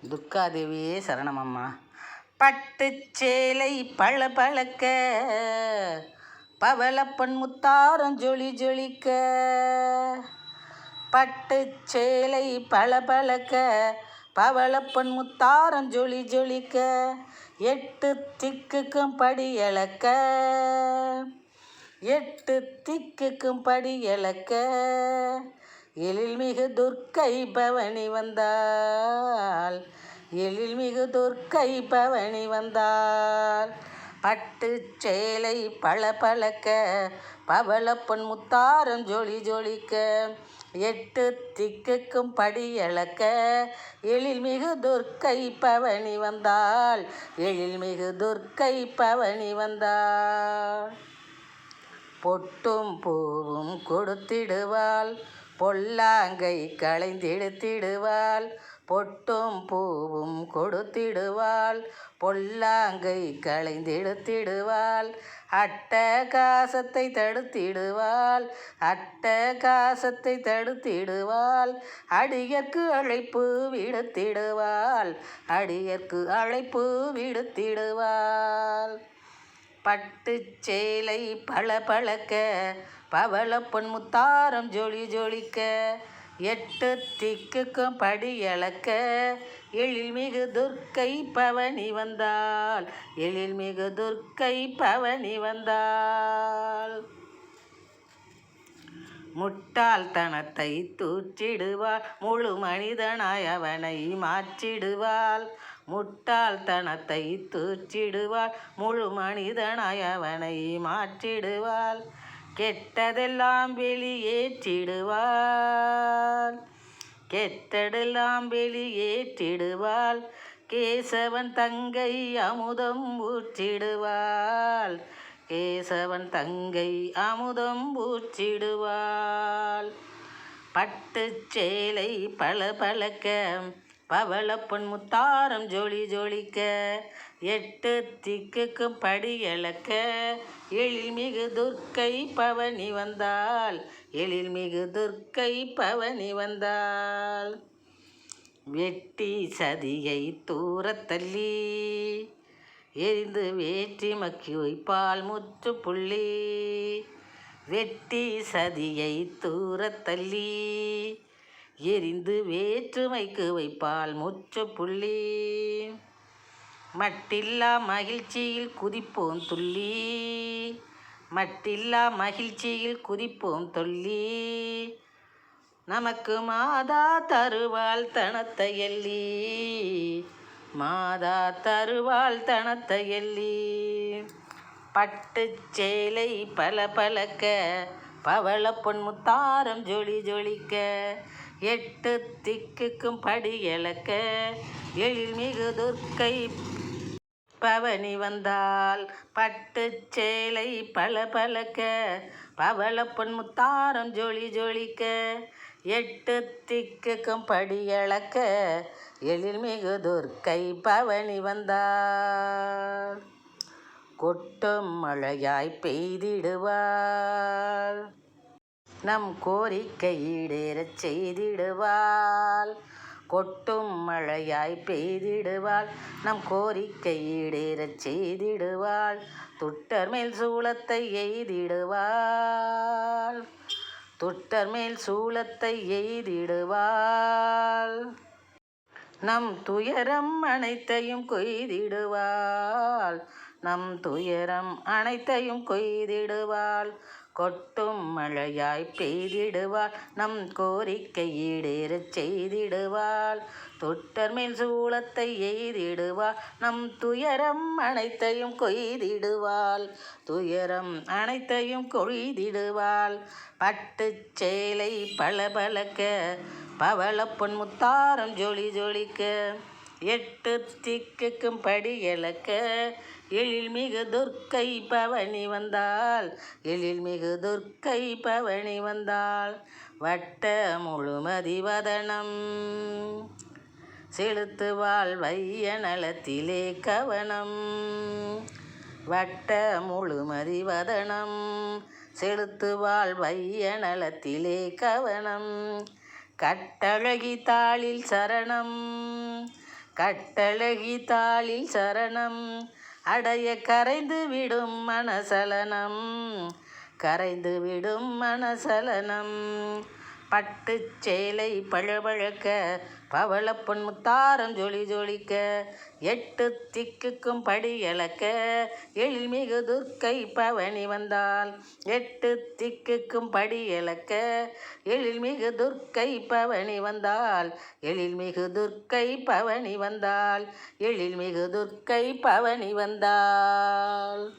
துர்காதேவியே சரணமம்மா. பட்டுச்சேலை பளபளக்க, பவளப்பன் முத்தாரம் ஜொலி ஜொலிக்க. பட்டுச்சேலை பளபளக்க, பவளப்பன் முத்தாரம் ஜொலி ஜொலிக்க. 8 திக்குக்கும் படியளக்க, 8 திக்குக்கும் படியளக்க. எழில்மிகு துர்க்கை பவனி வந்தாள், எழில்மிகு துர்க்கை பவனி வந்தாள். பட்டுச்சேலை பளபளக்க, பவளப்பொன் முத்தாரம் ஜொலி ஜொலிக்க. 8 திக்குக்கும் படியளக்க, எழில்மிகு துர்க்கை பவனி வந்தாள், எழில்மிகு துர்க்கை பவனி வந்தாள். பொட்டும் பூவும் கொடுத்திடுவாள், பொல்லாங்கை களைந்தெடுத்திடுவாள். பொட்டும் பூவும் கொடுத்திடுவாள், பொல்லாங்கை களைந்தெடுத்திடுவாள். அட்டகாசத்தை தடுத்திடுவாள், அட்டகாசத்தை தடுத்திடுவாள். அடியர்க்கு அழைப்பு விடுத்திடுவாள், அடியர்க்கு அழைப்பு விடுத்திடுவாள். பட்டுச்சேலை பளபளக்க, பவளப்பொன் முத்தாரம் ஜொலி ஜொலிக்க. 8 திக்குக்கும் படியளக்க, எழில்மிகு துர்க்கை பவனி வந்தாள், எழில்மிகு துர்க்கை பவனி வந்தாள். முட்டாள்தனத்தை தூற்றிடுவாள், முழு மனிதனாய் அவனை மாற்றிடுவாள். முட்டாள்தனத்தை தூற்றிடுவாள், முழு மனிதனாய் அவனை மாற்றிடுவாள். கெட்டதெல்லாம் வெளியேற்றிடுவாள், கெட்டதெல்லாம் வெளியேற்றிடுவாள். கேசவன் தங்கை அமுதம் ஊற்றிடுவாள், கேசவன் தங்கை அமுதம் ஊற்றிடுவாள். பட்டுச்சேலை பளபளக்க, பவளப்பொன் முத்தாரம் ஜொலி ஜொலிக்க. 8 திக்குக்கும் படியளக்க, எழில்மிகு துர்க்கை பவனி வந்தாள், எழில்மிகு துர்க்கை பவனி வந்தாள். வெட்டி சதியை தூரத்தள்ளி, எரிந்து வேற்றி மக்கி வைப்பால் முற்றுப்புள்ளி. வெட்டி சதியை தூரத்தள்ளி, எரிந்து வேற்றுமைக்கு வைப்பால் முற்றுப்புள்ளி. மட்டில்லா மகிழ்ச்சியில் குதிப்போம் துள்ளி, மட்டில்லா மகிழ்ச்சியில் குதிப்போம் துள்ளி. நமக்கு மாதா தருவாள் தனத்தை எள்ளி, மாதா தருவாள் தனத்தை எள்ளி. பட்டுச்சேலை பளபளக்க, பவளப்பொன் முத்தாரம் ஜொலி ஜொலிக்க. 8 திக்குக்கும் படியளக்க, எழில்மிகு துர்க்கை பவனி வந்தாள். பட்டுச்சேலை பளபளக்க, பவளப்பொன் முத்தாரம் ஜொலி ஜொலிக்க. 8 திக்குக்கும் படியளக்க, எழில்மிகு துர்க்கை பவனி வந்தாள். கொட்டும் மழையாய் பெய்திடுவாள், நம் கோரிக்கை ஈடேறச் செய்திடுவாள். கொட்டும் மழையாய் பெய்திடுவாள், நம் கோரிக்கை ஈடேறச் செய்திடுவாள். துட்டர் மேல் சூலத்தை எய்திடுவாள், துட்டர் மேல் சூலத்தை எய்திடுவாள். நம் துயரம் அனைத்தையும் கொய்திடுவாள், நம் துயரம் அனைத்தையும் கொய்திடுவாள். கொட்டும் மழையாய் பெய்திடுவாள், நம் கோரிக்கை ஈடேறச் செய்திடுவாள். தொட்டர் மேல் சூலத்தை எய்திடுவாள், நம் துயரம் அனைத்தையும் கொய்திடுவாள், துயரம் அனைத்தையும் கொய்திடுவாள். பட்டுச்சேலை பளபளக்க, பவளப்பொன் முத்தாரம் ஜொலி ஜொலிக்க. 8 திக்குக்கும் படியளக்க, எழில்மிகு துர்க்கை பவனி வந்தாள், எழில்மிகு துர்க்கை பவனி வந்தாள். வட்ட முழுமதி வதனம் செலுத்துவாள், வைய நலத்திலே கவனம். வட்ட முழுமதி வதனம் செலுத்துவாள், வைய நலத்திலே கவனம். கட்டழகி தாளில் சரணம், கட்டழகி தாளில் சரணம் அடைய கரைந்து விடும் மனசலனம், கரைந்து விடும் மனசலனம். பட்டுச் சேலை பழபழக்க பவளப்பொன் முத்தாரம் ஜொலி ஜொலிக்க, எட்டு திக்குக்கும் படி அளக்க எழில்மிகு துர்க்கை பவனி வந்தாள். எட்டு திக்குக்கும் படி அளக்க எழில்மிகு துர்க்கை பவனி வந்தாள். எழில்மிகு துர்க்கை பவனி வந்தாள். எழில்மிகு துர்க்கை பவனி வந்தாள்.